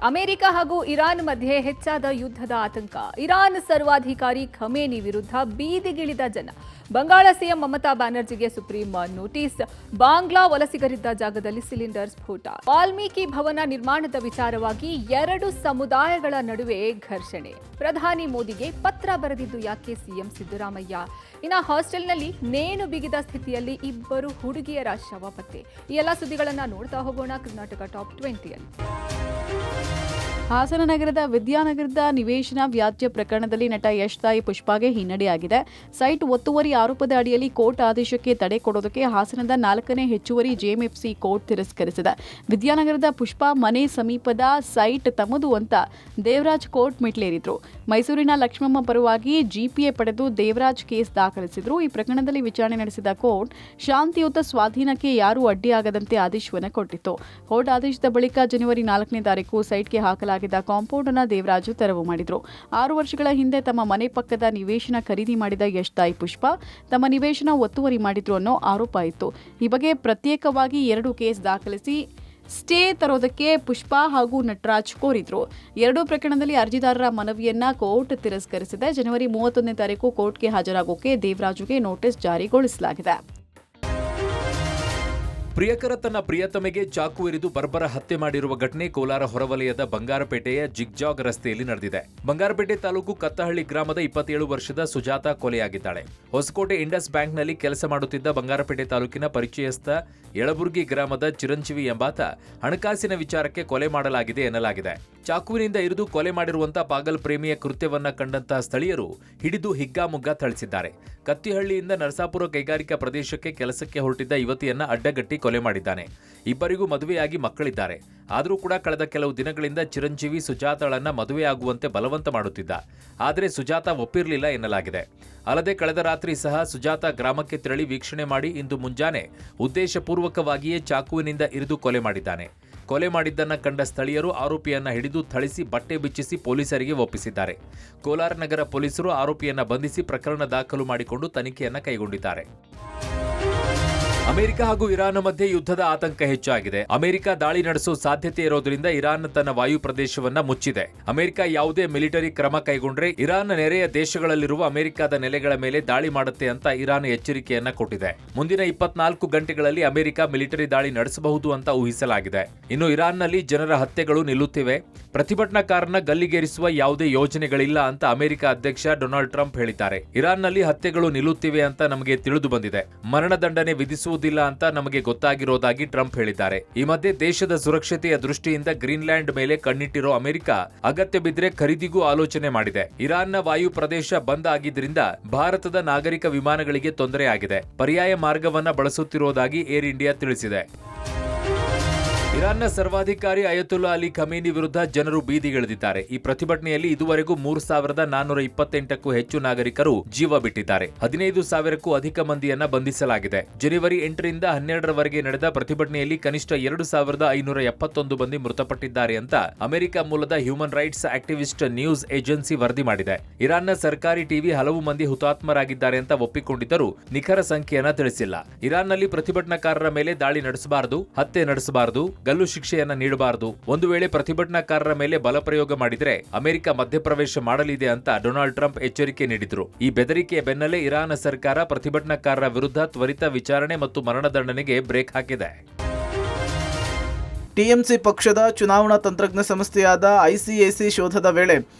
America ಹಾಗೂ Iran ಮಧ್ಯೆ ಹೆಚ್ಚಾದ ಯುದ್ಧದ ಆತಂಕ. ಇರಾನ್ ಸರ್ವಾಧಿಕಾರಿ ಖಮೇನಿ ವಿರುದ್ಧ ಬೀದಿಗಿಳಿದ ಜನ. ಬಂಗಾಳ ಸಿಎಂ ಮಮತಾ ಬ್ಯಾನರ್ಜಿಗೆ ಸುಪ್ರೀಂ ನೋಟಿಸ್. ಬಾಂಗ್ಲಾ ವಲಸಿಗರಿದ್ದ ಜಾಗದಲ್ಲಿ ಸಿಲಿಂಡರ್ ಸ್ಫೋಟ. ವಾಲ್ಮೀಕಿ ಭವನ ನಿರ್ಮಾಣದ ವಿಚಾರವಾಗಿ ಎರಡು ಸಮುದಾಯಗಳ ನಡುವೆ ಘರ್ಷಣೆ. ಪ್ರಧಾನಿ ಮೋದಿಗೆ ಪತ್ರ ಬರೆದಿದ್ದು ಯಾಕೆ ಸಿಎಂ ಸಿದ್ದರಾಮಯ್ಯ? ಇನ್ನು ಹಾಸ್ಟೆಲ್ನಲ್ಲಿ ನೇಣು ಬಿಗಿದ ಸ್ಥಿತಿಯಲ್ಲಿ ಇಬ್ಬರು ಹುಡುಗಿಯರ ಶವ ಪತ್ತೆ. ಈ ಎಲ್ಲ ಸುದ್ದಿಗಳನ್ನ ನೋಡ್ತಾ ಹೋಗೋಣ ಕರ್ನಾಟಕ ಟಾಪ್ 20ಯಲ್ಲಿ. ಹಾಸನ ನಗರದ ವಿದ್ಯಾನಗರದ ನಿವೇಶನ ವ್ಯಾಜ್ಯ ಪ್ರಕರಣದಲ್ಲಿ ನಟ ಯಶ್ ತಾಯಿ ಪುಷ್ಪಾಗೆ ಹಿನ್ನಡೆಯಾಗಿದೆ. ಸೈಟ್ ಒತ್ತುವರಿ ಆರೋಪದ ಅಡಿಯಲ್ಲಿ ಕೋರ್ಟ್ ಆದೇಶಕ್ಕೆ ತಡೆ ಕೊಡೋದಕ್ಕೆ ಹಾಸನದ 4ನೇ ಹೆಚ್ಚುವರಿ ಜೆಎಂಎಫ್ಸಿ ಕೋರ್ಟ್ ತಿರಸ್ಕರಿಸಿದೆ. ವಿದ್ಯಾನಗರದ ಪುಷ್ಪಾ ಮನೆ ಸಮೀಪದ ಸೈಟ್ ತಮ್ಮದು ಅಂತ ದೇವರಾಜ್ ಕೋರ್ಟ್ ಮೆಟ್ಲೇರಿದ್ರು. ಮೈಸೂರಿನ ಲಕ್ಷ್ಮಮ್ಮ ಪರವಾಗಿ ಜಿಪಿಎ ಪಡೆದು ದೇವರಾಜ್ ಕೇಸ್ ದಾಖಲಿಸಿದ್ರು. ಈ ಪ್ರಕರಣದಲ್ಲಿ ವಿಚಾರಣೆ ನಡೆಸಿದ ಕೋರ್ಟ್ ಶಾಂತಿಯುತ ಸ್ವಾಧೀನಕ್ಕೆ ಯಾರೂ ಅಡ್ಡಿಯಾಗದಂತೆ ಆದೇಶವನ್ನು ಕೊಟ್ಟಿತ್ತು. ಕೋರ್ಟ್ ಆದೇಶದ ಬಳಿಕ ಜನವರಿ 4ನೇ ತಾರೀಕು ಸೈಟ್ಗೆ ಹಾಕಲಾಗಿದ್ದ ಕಾಂಪೌಂಡ್ ಅನ್ನು ದೇವರಾಜು ತೆರವು ಮಾಡಿದ್ರು. 6 ವರ್ಷಗಳ ಹಿಂದೆ ತಮ್ಮ ಮನೆ ಪಕ್ಕದ ನಿವೇಶನ ಖರೀದಿ ಮಾಡಿದ ಯಶ್ ತಾಯಿ ಪುಷ್ಪಾ ತಮ್ಮ ನಿವೇಶನ ಒತ್ತುವರಿ ಮಾಡಿದ್ರು ಅನ್ನೋ ಆರೋಪ ಇತ್ತು. ಈ ಬಗ್ಗೆ ಪ್ರತ್ಯೇಕವಾಗಿ 2 ಕೇಸ್ ದಾಖಲಿಸಿ ಸ್ಟೇ ತರೋದಕ್ಕೆ ಪುಷ್ಪಾ ಹಾಗೂ ನಟರಾಜ್ ಕೋರಿದ್ರು. 2 ಪ್ರಕರಣದಲ್ಲಿ ಅರ್ಜಿದಾರರ ಮನವಿಯನ್ನ ಕೋರ್ಟ್ ತಿರಸ್ಕರಿಸಿದೆ. ಜನವರಿ 31ನೇ ತಾರೀಕು ಕೋರ್ಟ್ಗೆ ಹಾಜರಾಗೋಕೆ ದೇವರಾಜುಗೆ ನೋಟಿಸ್ ಜಾರಿಗೊಳಿಸಲಾಗಿದೆ. ಪ್ರಿಯಕರ ತನ್ನ ಪ್ರಿಯತಮೆಗೆ ಚಾಕು ಇರಿದು ಬರ್ಬರ ಹತ್ಯೆ ಮಾಡಿರುವ ಘಟನೆ ಕೋಲಾರ ಹೊರವಲಯದ ಬಂಗಾರಪೇಟೆಯ ಜಿಗ್ಜಾಗ್ ರಸ್ತೆಯಲ್ಲಿ ನಡೆದಿದೆ. ಬಂಗಾರಪೇಟೆ ತಾಲೂಕು ಕತ್ತಹಳ್ಳಿ ಗ್ರಾಮದ 27 ವರ್ಷದ ಸುಜಾತ ಕೊಲೆಯಾಗಿದ್ದಾಳೆ. ಹೊಸಕೋಟೆ ಇಂಡಸ್ ಬ್ಯಾಂಕ್ನಲ್ಲಿ ಕೆಲಸ ಮಾಡುತ್ತಿದ್ದ ಬಂಗಾರಪೇಟೆ ತಾಲೂಕಿನ ಪರಿಚಯಸ್ಥ ಯಳಬುರ್ಗಿ ಗ್ರಾಮದ ಚಿರಂಜೀವಿ ಎಂಬಾತ ಹಣಕಾಸಿನ ವಿಚಾರಕ್ಕೆ ಕೊಲೆ ಮಾಡಲಾಗಿದೆ ಎನ್ನಲಾಗಿದೆ. ಚಾಕುವಿನಿಂದ ಇರಿದು ಕೊಲೆ ಮಾಡಿರುವಂತಹ ಪಾಗಲ್ ಪ್ರೇಮಿಯ ಕೃತ್ಯವನ್ನ ಕಂಡಂತಹ ಸ್ಥಳೀಯರು ಹಿಡಿದು ಹಿಗ್ಗಾಮುಗ್ಗಾ ಥಳಿಸಿದ್ದಾರೆ. ಕತ್ತಿಹಳ್ಳಿಯಿಂದ ನರಸಾಪುರ ಕೈಗಾರಿಕಾ ಪ್ರದೇಶಕ್ಕೆ ಕೆಲಸಕ್ಕೆ ಹೊರಟಿದ್ದ ಯುವತಿಯನ್ನ ಅಡ್ಡಗಟ್ಟಿ ಕೊಲೆ ಮಾಡಿದ್ದಾನೆ. ಇಬ್ಬರಿಗೂ ಮದುವೆಯಾಗಿ ಮಕ್ಕಳಿದ್ದಾರೆ. ಆದರೂ ಕೂಡ ಕಳೆದ ಕೆಲವು ದಿನಗಳಿಂದ ಚಿರಂಜೀವಿ ಸುಜಾತಳನ್ನ ಮದುವೆಯಾಗುವಂತೆ ಬಲವಂತ ಮಾಡುತ್ತಿದ್ದ. ಆದರೆ ಸುಜಾತ ಒಪ್ಪಿರಲಿಲ್ಲ ಎನ್ನಲಾಗಿದೆ. ಅಲ್ಲದೆ ಕಳೆದ ರಾತ್ರಿ ಸಹ ಸುಜಾತ ಗ್ರಾಮಕ್ಕೆ ತೆರಳಿ ವೀಕ್ಷಣೆ ಮಾಡಿ ಇಂದು ಮುಂಜಾನೆ ಉದ್ದೇಶಪೂರ್ವಕವಾಗಿಯೇ ಚಾಕುವಿನಿಂದ ಇರಿದು ಕೊಲೆ ಮಾಡಿದ್ದಾನೆ. ಕೊಲೆ ಮಾಡಿದ್ದನ್ನ ಕಂಡ ಸ್ಥಳೀಯರು ಆರೋಪಿಯನ್ನ ಹಿಡಿದು ಥಳಿಸಿ ಬಟ್ಟೆ ಬಿಚ್ಚಿಸಿ ಪೊಲೀಸರಿಗೆ ಒಪ್ಪಿಸಿದ್ದಾರೆ. ಕೋಲಾರ ನಗರ ಪೊಲೀಸರು ಆರೋಪಿಯನ್ನ ಬಂಧಿಸಿ ಪ್ರಕರಣ ದಾಖಲು ಮಾಡಿಕೊಂಡು ತನಿಖೆಯನ್ನ ಕೈಗೊಂಡಿದ್ದಾರೆ. ಅಮೆರಿಕ ಹಾಗೂ ಇರಾನ್ ಮಧ್ಯೆ ಯುದ್ಧದ ಆತಂಕ ಹೆಚ್ಚಾಗಿದೆ. ಅಮೆರಿಕ ದಾಳಿ ನಡೆಸುವ ಸಾಧ್ಯತೆ ಇರೋದ್ರಿಂದ ಇರಾನ್ ತನ್ನ ವಾಯು ಪ್ರದೇಶವನ್ನ ಮುಚ್ಚಿದೆ. ಅಮೆರಿಕ ಯಾವುದೇ ಮಿಲಿಟರಿ ಕ್ರಮ ಕೈಗೊಂಡ್ರೆ ಇರಾನ್ ನೆರೆಯ ದೇಶಗಳಲ್ಲಿರುವ ಅಮೆರಿಕದ ನೆಲೆಗಳ ಮೇಲೆ ದಾಳಿ ಮಾಡುತ್ತೆ ಅಂತ ಇರಾನ್ ಎಚ್ಚರಿಕೆಯನ್ನ ಕೊಟ್ಟಿದೆ. ಮುಂದಿನ 24 ಗಂಟೆಗಳಲ್ಲಿ ಅಮೆರಿಕ ಮಿಲಿಟರಿ ದಾಳಿ ನಡೆಸಬಹುದು ಅಂತ ಊಹಿಸಲಾಗಿದೆ. ಇನ್ನು ಇರಾನ್ನಲ್ಲಿ ಜನರ ಹತ್ಯೆಗಳು ನಿಲ್ಲುತ್ತಿವೆ. ಪ್ರತಿಭಟನಾಕಾರನ ಗಲ್ಲಿಗೇರಿಸುವ ಯಾವುದೇ ಯೋಜನೆಗಳಿಲ್ಲ ಅಂತ ಅಮೆರಿಕ ಅಧ್ಯಕ್ಷ ಡೊನಾಲ್ಡ್ ಟ್ರಂಪ್ ಹೇಳಿದ್ದಾರೆ. ಇರಾನ್ನಲ್ಲಿ ಹತ್ಯೆಗಳು ನಿಲ್ಲುತ್ತಿವೆ ಅಂತ ನಮಗೆ ತಿಳಿದು ಬಂದಿದೆ. ಮರಣದಂಡನೆ ವಿಧಿಸುವುದಿಲ್ಲ ಅಂತ ನಮಗೆ ಗೊತ್ತಾಗಿರೋದಾಗಿ ಟ್ರಂಪ್ ಹೇಳಿದ್ದಾರೆ. ಈ ಮಧ್ಯೆ ದೇಶದ ಸುರಕ್ಷತೆಯ ದೃಷ್ಟಿಯಿಂದ ಗ್ರೀನ್ಲ್ಯಾಂಡ್ ಮೇಲೆ ಕಣ್ಣಿಟ್ಟಿರೋ ಅಮೆರಿಕ ಅಗತ್ಯ ಬಿದ್ದರೆ ಖರೀದಿಗೂ ಆಲೋಚನೆ ಮಾಡಿದೆ. ಇರಾನ್ನ ವಾಯು ಪ್ರದೇಶ ಬಂದ್ ಆಗಿದ್ರಿಂದ ಭಾರತದ ನಾಗರಿಕ ವಿಮಾನಗಳಿಗೆ ತೊಂದರೆ ಆಗಿದೆ. ಪರ್ಯಾಯ ಮಾರ್ಗವನ್ನ ಬಳಸುತ್ತಿರುವುದಾಗಿ ಏರ್ ಇಂಡಿಯಾ ತಿಳಿಸಿದೆ. ಇರಾನ್ನ ಸರ್ವಾಧಿಕಾರಿ ಅಯತುಲ್ಲಾ ಅಲಿ ಖಮೇನಿ ವಿರುದ್ಧ ಜನರು ಬೀದಿಗಿಳಿದಿದ್ದಾರೆ. ಈ ಪ್ರತಿಭಟನೆಯಲ್ಲಿ ಇದುವರೆಗೂ 3428ಕ್ಕೂ ಹೆಚ್ಚು ನಾಗರಿಕರು ಜೀವ ಬಿಟ್ಟಿದ್ದಾರೆ. 15,000ಕ್ಕೂ ಅಧಿಕ ಮಂದಿಯನ್ನ ಬಂಧಿಸಲಾಗಿದೆ. ಜನವರಿ 8ರಿಂದ 12ರವರೆಗೆ ನಡೆದ ಪ್ರತಿಭಟನೆಯಲ್ಲಿ ಕನಿಷ್ಠ 2571 ಮಂದಿ ಮೃತಪಟ್ಟಿದ್ದಾರೆ ಅಂತ ಅಮೆರಿಕ ಮೂಲದ human rights activist news agency ವರದಿ ಮಾಡಿದೆ. ಇರಾನ್ನ ಸರ್ಕಾರಿ ಟಿವಿ ಹಲವು ಮಂದಿ ಹುತಾತ್ಮರಾಗಿದ್ದಾರೆ ಅಂತ ಒಪ್ಪಿಕೊಂಡಿದ್ದರೂ ನಿಖರ ಸಂಖ್ಯೆಯನ್ನ ತಿಳಿಸಿಲ್ಲ. ಇರಾನ್ನಲ್ಲಿ ಪ್ರತಿಭಟನಾಕಾರರ ಮೇಲೆ ದಾಳಿ ನಡೆಸಬಾರದು, ಹತ್ಯೆ ನಡೆಸಬಾರದು, ಗಲ್ಲು ಶಿಕ್ಷೆಯನ್ನ ನೀಡಬಾರದು. ಒಂದು ವೇಳೆ ಪ್ರತಿಭಟನಾಕಾರರ ಮೇಲೆ ಬಲಪ್ರಯೋಗ ಮಾಡಿದರೆ ಅಮೆರಿಕ ಮಧ್ಯಪ್ರವೇಶ ಮಾಡಲಿದೆ ಅಂತ ಡೊನಾಲ್ಡ್ ಟ್ರಂಪ್ ಎಚ್ಚರಿಕೆ ನೀಡಿದ್ರು. ಈ ಬೆದರಿಕೆಯ ಬೆನ್ನಲ್ಲೇ ಇರಾನ್ ಸರ್ಕಾರ ಪ್ರತಿಭಟನಾಕಾರರ ವಿರುದ್ಧ ತ್ವರಿತ ವಿಚಾರಣೆ ಮತ್ತು ಮರಣದಂಡನೆಗೆ ಬ್ರೇಕ್ ಹಾಕಿದೆ. ಟಿಎಂಸಿ ಪಕ್ಷದ ಚುನಾವಣಾ ತಂತ್ರಜ್ಞ ಸಂಸ್ಥೆಯಾದ ಐಸಿಎಸಿ ಶೋಧದ ವೇಳೆ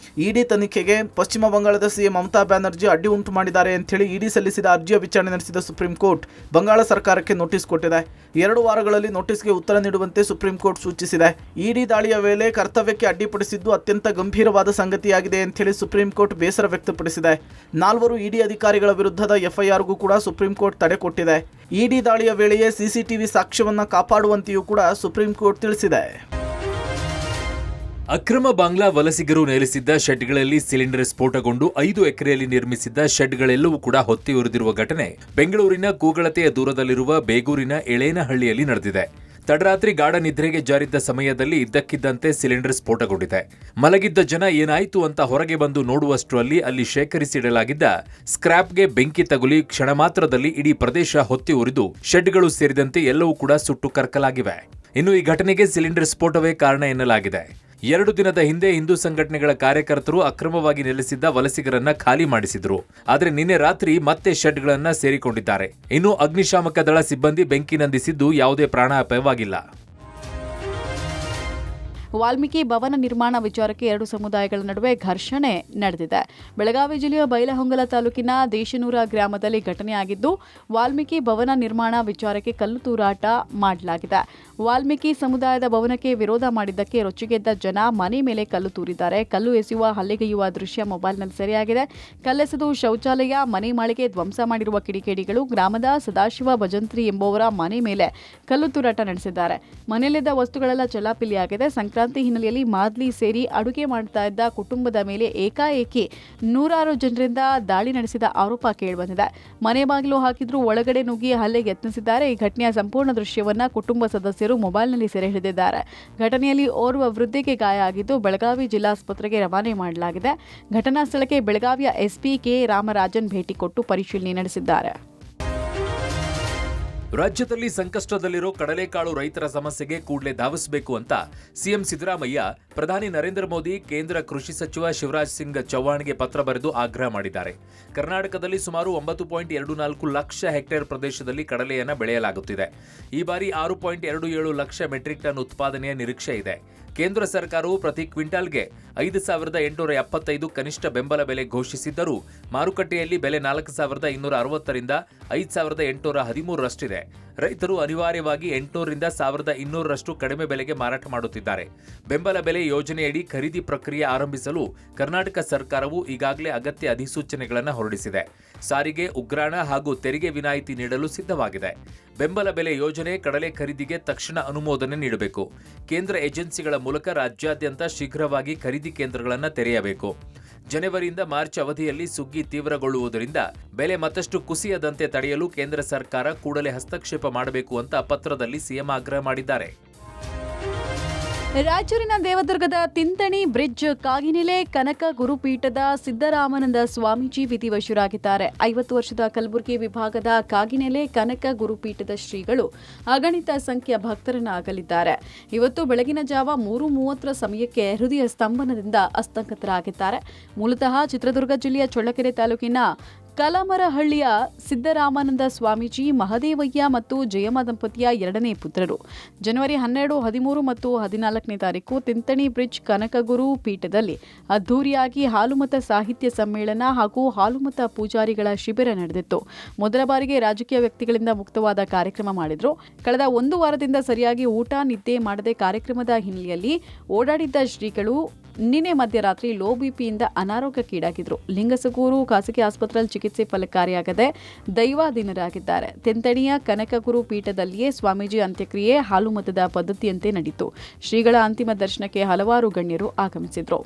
ಇಡಿ ತನಿಖೆಗೆ ಪಶ್ಚಿಮ ಬಂಗಾಳದ ಸಿಎಂ ಮಮತಾ ಬ್ಯಾನರ್ಜಿ ಅಡ್ಡಿ ಉಂಟು ಮಾಡಿದ್ದಾರೆ ಅಂತೇಳಿ ಇಡಿ ಸಲ್ಲಿಸಿದ ಅರ್ಜಿಯ ವಿಚಾರಣೆ ನಡೆಸಿದ ಸುಪ್ರೀಂ ಕೋರ್ಟ್ ಬಂಗಾಳ ಸರ್ಕಾರಕ್ಕೆ ನೋಟಿಸ್ ಕೊಟ್ಟಿದೆ. 2 ವಾರಗಳಲ್ಲಿ ನೋಟಿಸ್ಗೆ ಉತ್ತರ ನೀಡುವಂತೆ ಸುಪ್ರೀಂ ಕೋರ್ಟ್ ಸೂಚಿಸಿದೆ. ಇಡಿ ದಾಳಿಯ ವೇಳೆ ಕರ್ತವ್ಯಕ್ಕೆ ಅಡ್ಡಿಪಡಿಸಿದ್ದು ಅತ್ಯಂತ ಗಂಭೀರವಾದ ಸಂಗತಿಯಾಗಿದೆ ಅಂತೇಳಿ ಸುಪ್ರೀಂ ಕೋರ್ಟ್ ಬೇಸರ ವ್ಯಕ್ತಪಡಿಸಿದೆ. 4 ಇಡಿ ಅಧಿಕಾರಿಗಳ ವಿರುದ್ಧದ ಎಫ್ಐಆರ್ಗೂ ಕೂಡ ಸುಪ್ರೀಂ ಕೋರ್ಟ್ ತಡೆ ಕೊಟ್ಟಿದೆ. ಇಡಿ ದಾಳಿಯ ವೇಳೆಯೇ ಸಿಸಿಟಿವಿ ಸಾಕ್ಷ್ಯವನ್ನು ಕಾಪಾಡುವಂತೆಯೂ ಕೂಡ ಸುಪ್ರೀಂ ಕೋರ್ಟ್ ತಿಳಿಸಿದೆ. ಅಕ್ರಮ ಬಾಂಗ್ಲಾ ವಲಸಿಗರು ನೆಲೆಸಿದ್ದ ಶೆಡ್ಗಳಲ್ಲಿ ಸಿಲಿಂಡರ್ ಸ್ಫೋಟಗೊಂಡು 5 ಎಕರೆಯಲ್ಲಿ ನಿರ್ಮಿಸಿದ್ದ ಶೆಡ್ಗಳೆಲ್ಲವೂ ಕೂಡ ಹೊತ್ತಿ ಉರಿದಿರುವ ಘಟನೆ ಬೆಂಗಳೂರಿನ ಕೂಗಳತೆಯ ದೂರದಲ್ಲಿರುವ ಬೇಗೂರಿನ ಎಳೇನಹಳ್ಳಿಯಲ್ಲಿ ನಡೆದಿದೆ. ತಡರಾತ್ರಿ ಗಾಢ ನಿದ್ರೆಗೆ ಜಾರಿದ್ದ ಸಮಯದಲ್ಲಿ ಇದ್ದಕ್ಕಿದ್ದಂತೆ ಸಿಲಿಂಡರ್ ಸ್ಫೋಟಗೊಂಡಿದೆ. ಮಲಗಿದ್ದ ಜನ ಏನಾಯ್ತು ಅಂತ ಹೊರಗೆ ಬಂದು ನೋಡುವಷ್ಟರಲ್ಲಿ ಅಲ್ಲಿ ಶೇಖರಿಸಿಡಲಾಗಿದ್ದ ಸ್ಕ್ರಾಪ್ಗೆ ಬೆಂಕಿ ತಗುಲಿ ಕ್ಷಣ ಮಾತ್ರದಲ್ಲಿ ಇಡೀ ಪ್ರದೇಶ ಹೊತ್ತಿ ಉರಿದು ಶೆಡ್ಗಳು ಸೇರಿದಂತೆ ಎಲ್ಲವೂ ಕೂಡ ಸುಟ್ಟು ಕರಕಲಾಗಿವೆ. ಇನ್ನು ಈ ಘಟನೆಗೆ ಸಿಲಿಂಡರ್ ಸ್ಫೋಟವೇ ಕಾರಣ ಎನ್ನಲಾಗಿದೆ. 2 ದಿನದ ಹಿಂದೆ ಹಿಂದೂ ಸಂಘಟನೆಗಳ ಕಾರ್ಯಕರ್ತರು ಅಕ್ರಮವಾಗಿ ನೆಲೆಸಿದ್ದ ವಲಸಿಗರನ್ನ ಖಾಲಿ ಮಾಡಿಸಿದ್ರು. ಆದರೆ ನಿನ್ನೆ ರಾತ್ರಿ ಮತ್ತೆ ಶೆಡ್ಗಳನ್ನ ಸೇರಿಕೊಂಡಿದ್ದಾರೆ. ಇನ್ನು ಅಗ್ನಿಶಾಮಕ ದಳ ಸಿಬ್ಬಂದಿ ಬೆಂಕಿ ನಂದಿಸಿದ್ದು ಯಾವುದೇ ಪ್ರಾಣಾಪಾಯವಾಗಿಲ್ಲ. ವಾಲ್ಮೀಕಿ ಭವನ ನಿರ್ಮಾಣ ವಿಚಾರಕ್ಕೆ 2 ಸಮುದಾಯಗಳ ನಡುವೆ ಘರ್ಷಣೆ ನಡೆದಿದೆ. ಬೆಳಗಾವಿ ಜಿಲ್ಲೆಯ ಬೈಲಹೊಂಗಲ ತಾಲೂಕಿನ ದೇಶನೂರ ಗ್ರಾಮದಲ್ಲಿ ಘಟನೆಯಾಗಿದ್ದು, ವಾಲ್ಮೀಕಿ ಭವನ ನಿರ್ಮಾಣ ವಿಚಾರಕ್ಕೆ ಕಲ್ಲು ತೂರಾಟ ಮಾಡಲಾಗಿದೆ. ವಾಲ್ಮೀಕಿ ಸಮುದಾಯದ ಭವನಕ್ಕೆ ವಿರೋಧ ಮಾಡಿದ್ದಕ್ಕೆ ರೊಚ್ಚಿಗೆದ್ದ ಜನ ಮನೆ ಮೇಲೆ ಕಲ್ಲು ತೂರಿದ್ದಾರೆ. ಕಲ್ಲು ಎಸೆಯುವ ಹಲ್ಲೆಗೈಯುವ ದೃಶ್ಯ ಮೊಬೈಲ್ನಲ್ಲಿ ಸೆರೆಯಾಗಿದೆ. ಕಲ್ಲೆಸೆದು ಶೌಚಾಲಯ, ಮನೆ ಮಾಳಿಗೆ ಧ್ವಂಸ ಮಾಡಿರುವ ಕಿಡಿಗೇಡಿಗಳು ಗ್ರಾಮದ ಸದಾಶಿವ ಭಜಂತ್ರಿ ಎಂಬುವರ ಮನೆ ಮೇಲೆ ಕಲ್ಲು ತೂರಾಟ ನಡೆಸಿದ್ದಾರೆ. ಮನೆಯಲ್ಲಿದ್ದ ವಸ್ತುಗಳೆಲ್ಲ ಚೆಲ್ಲಾಪಿಲ್ಲಿಯಾಗಿದೆ. ಸಂಕ್ರಾಂತಿ ಹಿನ್ನೆಲೆಯಲ್ಲಿ ಮಾದ್ಲಿ ಸೇರಿ ಅಡುಗೆ ಮಾಡ್ತಾ ಇದ್ದ ಕುಟುಂಬದ ಮೇಲೆ ಏಕಾಏಕಿ 106 ಜನರಿಂದ ದಾಳಿ ನಡೆಸಿದ ಆರೋಪ ಕೇಳಿಬಂದಿದೆ. ಮನೆ ಬಾಗಿಲು ಹಾಕಿದ್ರೂ ಒಳಗಡೆ ನುಗ್ಗಿ ಹಲ್ಲೆಗೆ ಯತ್ನಿಸಿದ್ದಾರೆ. ಈ ಘಟನೆಯ ಸಂಪೂರ್ಣ ದೃಶ್ಯವನ್ನ ಕುಟುಂಬ ಸದಸ್ಯರು ಮೊಬೈಲ್ನಲ್ಲಿ ಸೆರೆ ಹಿಡಿದಿದ್ದಾರೆ. ಘಟನೆಯಲ್ಲಿ ಓರ್ವ ವೃದ್ಧೆಗೆ ಗಾಯ ಆಗಿದ್ದು ಬೆಳಗಾವಿ ಜಿಲ್ಲಾಸ್ಪತ್ರೆಗೆ ರವಾನೆ ಮಾಡಲಾಗಿದೆ. ಘಟನಾ ಸ್ಥಳಕ್ಕೆ ಬೆಳಗಾವಿಯ ಎಸ್ಪಿ ಕೆ ರಾಮರಾಜನ್ ಭೇಟಿ ಕೊಟ್ಟು ಪರಿಶೀಲನೆ ನಡೆಸಿದ್ದಾರೆ. ರಾಜ್ಯದಲ್ಲಿ ಸಂಕಷ್ಟದಲ್ಲಿರೋ ಕಡಲೆಕಾಳು ರೈತರ ಸಮಸ್ಯೆಗೆ ಕೂಡಲೇ ಧಾವಿಸಬೇಕು ಅಂತ ಸಿಎಂ ಸಿದ್ದರಾಮಯ್ಯ ಪ್ರಧಾನಿ ನರೇಂದ್ರ ಮೋದಿ, ಕೇಂದ್ರ ಕೃಷಿ ಸಚಿವ ಶಿವರಾಜ್ ಸಿಂಗ್ ಚೌಹಾಣ್ಗೆ ಪತ್ರ ಬರೆದು ಆಗ್ರಹ ಮಾಡಿದ್ದಾರೆ. ಕರ್ನಾಟಕದಲ್ಲಿ ಸುಮಾರು 9.24 ಲಕ್ಷ ಹೆಕ್ಟೇರ್ ಪ್ರದೇಶದಲ್ಲಿ ಕಡಲೆಯನ್ನು ಬೆಳೆಯಲಾಗುತ್ತಿದೆ. ಈ ಬಾರಿ 6.27 ಲಕ್ಷ ಮೆಟ್ರಿಕ್ ಟನ್ ಉತ್ಪಾದನೆಯ ನಿರೀಕ್ಷೆ ಇದೆ. ಕೇಂದ್ರ ಸರ್ಕಾರವು ಪ್ರತಿ ಕ್ವಿಂಟಾಲ್ಗೆ 5,875 ಕನಿಷ್ಠ ಬೆಂಬಲ ಬೆಲೆ ಘೋಷಿಸಿದ್ದರೂ ಮಾರುಕಟ್ಟೆಯಲ್ಲಿ ಬೆಲೆ 4,260 ರಿಂದ 5,813 ರಷ್ಟಿದೆ. ರೈತರು ಅನಿವಾರ್ಯವಾಗಿ 800 ರಿಂದ 1,200 ರಷ್ಟು ಕಡಿಮೆ ಬೆಲೆಗೆ ಮಾರಾಟ ಮಾಡುತ್ತಿದ್ದಾರೆ. ಬೆಂಬಲ ಬೆಲೆ ಯೋಜನೆಯಡಿ ಖರೀದಿ ಪ್ರಕ್ರಿಯೆ ಆರಂಭಿಸಲು ಕರ್ನಾಟಕ ಸರ್ಕಾರವು ಈಗಾಗಲೇ ಅಗತ್ಯ ಅಧಿಸೂಚನೆಗಳನ್ನು ಹೊರಡಿಸಿದೆ. ಸಾರಿಗೆ, ಉಗ್ರಾಣ ಹಾಗೂ ತೆರಿಗೆ ವಿನಾಯಿತಿ ನೀಡಲು ಸಿದ್ಧವಾಗಿದೆ. ಬೆಂಬಲ ಬೆಲೆ ಯೋಜನೆ ಕಡಲೆ ಖರೀದಿಗೆ ತಕ್ಷಣ ಅನುಮೋದನೆ ನೀಡಬೇಕು. ಕೇಂದ್ರ ಏಜೆನ್ಸಿಗಳ ಮೂಲಕ ರಾಜ್ಯಾದ್ಯಂತ ಶೀಘ್ರವಾಗಿ ಖರೀದಿ ಕೇಂದ್ರಗಳನ್ನು ತೆರೆಯಬೇಕು. ಜನವರಿಯಿಂದ ಮಾರ್ಚ್ ಅವಧಿಯಲ್ಲಿ ಸುಗ್ಗಿ ತೀವ್ರಗೊಳ್ಳುವುದರಿಂದ ಬೆಲೆ ಮತ್ತಷ್ಟು ಕುಸಿಯದಂತೆ ತಡೆಯಲು ಕೇಂದ್ರ ಸರ್ಕಾರ ಕೂಡಲೇ ಹಸ್ತಕ್ಷೇಪ ಮಾಡಬೇಕು ಅಂತ ಪತ್ರದಲ್ಲಿ ಸಿಎಂ ಆಗ್ರಹ ಮಾಡಿದ್ದಾರೆ. ರಾಯಚೂರಿನ ದೇವದುರ್ಗದ ತಿಂತಣಿ ಬ್ರಿಡ್ಜ್ ಕಾಗಿನೆಲೆ ಕನಕ ಗುರುಪೀಠದ ಸಿದ್ದರಾಮಾನಂದ ಸ್ವಾಮೀಜಿ ವಿಧಿವಶರಾಗಿದ್ದಾರೆ. 50 ವರ್ಷದ ಕಲಬುರಗಿ ವಿಭಾಗದ ಕಾಗಿನೆಲೆ ಕನಕ ಗುರುಪೀಠದ ಶ್ರೀಗಳು ಅಗಣಿತ ಸಂಖ್ಯೆಯ ಭಕ್ತರನ್ನು ಅಗಲಿದ್ದಾರೆ. ಇವತ್ತು ಬೆಳಗಿನ ಜಾವ 3:30 ಸಮಯಕ್ಕೆ ಹೃದಯ ಸ್ತಂಭನದಿಂದ ಅಸ್ತಂಗತರಾಗಿದ್ದಾರೆ. ಮೂಲತಃ ಚಿತ್ರದುರ್ಗ ಜಿಲ್ಲೆಯ ಚಳ್ಳಕೆರೆ ತಾಲೂಕಿನ ಕಲಮರಹಳ್ಳಿಯ ಸಿದ್ದರಾಮಾನಂದ ಸ್ವಾಮೀಜಿ ಮಹದೇವಯ್ಯ ಮತ್ತು ಜಯಮ್ಮ ದಂಪತಿಯ 2ನೇ ಪುತ್ರರು. ಜನವರಿ 12, 13 ಮತ್ತು 14ನೇ ತಾರೀಕು ತಿಂತಣಿ ಬ್ರಿಡ್ಜ್ ಕನಕಗುರು ಪೀಠದಲ್ಲಿ ಅದ್ದೂರಿಯಾಗಿ ಹಾಲುಮತ ಸಾಹಿತ್ಯ ಸಮ್ಮೇಳನ ಹಾಗೂ ಹಾಲುಮತ ಪೂಜಾರಿಗಳ ಶಿಬಿರ ನಡೆದಿತ್ತು. ಮೊದಲ ಬಾರಿಗೆ ರಾಜಕೀಯ ವ್ಯಕ್ತಿಗಳಿಂದ ಮುಕ್ತವಾದ ಕಾರ್ಯಕ್ರಮ ಮಾಡಿದ್ರು. ಕಳೆದ 1 ವಾರದಿಂದ ಸರಿಯಾಗಿ ಊಟ ನಿದ್ದೆ ಮಾಡದೆ ಕಾರ್ಯಕ್ರಮದ ಹಿನ್ನೆಲೆಯಲ್ಲಿ ಓಡಾಡಿದ್ದ ಶ್ರೀಗಳು ನಿನ್ನೆ ಮಧ್ಯರಾತ್ರಿ ಲೋ ಬಿಪಿಯಿಂದ ಅನಾರೋಗ್ಯಕ್ಕೀಡಾಗಿದ್ರು. ಲಿಂಗಸಗೂರು ಖಾಸಗಿ ಆಸ್ಪತ್ರೆಯಲ್ಲಿ ಚಿಕಿತ್ಸೆ ಫಲಕಾರಿಯಾಗದೆ ದೈವಾಧೀನರಾಗಿದ್ದಾರೆ. ತಿಂತಣಿಯ ಕನಕಗುರು ಪೀಠದಲ್ಲಿಯೇ ಸ್ವಾಮೀಜಿ ಅಂತ್ಯಕ್ರಿಯೆ ಹಾಲುಮತದ ಪದ್ಧತಿಯಂತೆ ನಡೆಯಿತು. ಶ್ರೀಗಳ ಅಂತಿಮ ದರ್ಶನಕ್ಕೆ ಹಲವಾರು ಗಣ್ಯರು ಆಗಮಿಸಿದ್ರು.